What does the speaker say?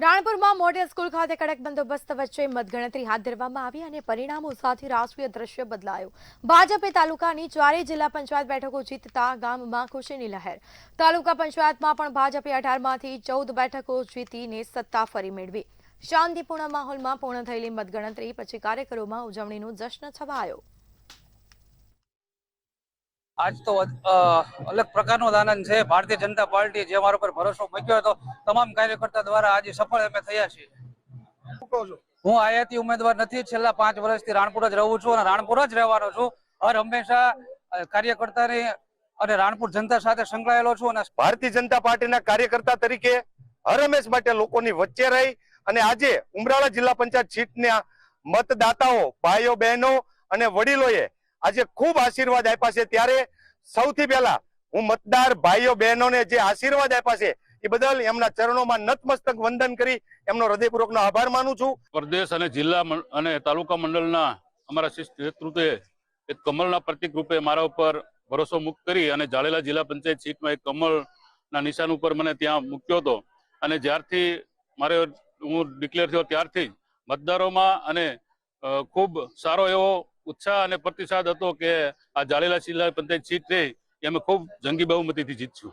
રાણપુરમાં model school ખાતે કડક બંદોબસ્ત વચ્ચે મતગણતરી હાથ ધરવામાં આવી અને પરિણામો સાથે રાષ્ટ્રીય દ્રશ્ય બદલાયું। ભાજપે તાલુકાની 4 જિલ્લા પંચાયત બેઠકો જીતતા ગામમાં ખુશીની લહેર। તાલુકા પંચાયતમાં પણ ભાજપે 18માંથી 14 બેઠકો જીતીને સત્તા ફરી મેળવી। શાંતિપૂર્ણ માહોલમાં પૂર્ણ થયેલી મતગણતરી પછી કાર્યકરોમાં ઉજવણીનો જશ્ન છવાયો। आज तो अलग प्रकार आनंद है। भारतीय जनता पार्टी जे अमरा पर भरोसा मूक्यो तो तमाम कार्यकर्ता द्वारा आज सफल अमे थया छीए। हूँ आयाती उम्मीदवार नहीं, छेल्ला 5 वर्षथी राणपुर ज रहूं छुं अने राणपुर ज रहेवानो छुं। हर हमेशा कार्यकर्तानी अने राणपुर जनता साथे संकळायेलो छुं अने भारतीय जनता पार्टीना कार्यकर्ता तरीके हर हमेश माटे लोकोनी वच्चे रही अने आजे उमराळा जिल्ला पंचायत सीटना मतदाताओ भाईओ बहनों अने वडीलोए आज खूब आशीर्वाद आप्या छे। त्यारे सौथी पहेला हूँ मतदार भाईओ बहनों ने जे आशीर्वाद आप्या छे ए बदल एमना चरणोमां नतमस्तक वंदन करी एमनो हृदयपूर्वकनो आभार मानु छुं। प्रदेश अने जिल्ला अने तालुका मंडलना अमरा शिष्ट नेतृत्वे एक कमलना प्रतीक रूपे मारा उपर भरोसा मुक्त करी अने जाळेला जिल्ला पंचायत सीटमां एक कमलना निशान उपर मने त्यां मूक्यो हतो अने ज्यारथी मारे हूँ डिक्लेर थयो त्यारथी मतदारोमां अने खूब सारो एवो उत्साह અને પ્રતિસાદ હતો કે આ જાળેલા જિલ્લા પંચાયત સીટ રહી એ અમે ખૂબ જંગી બહુમતીથી જીતશું।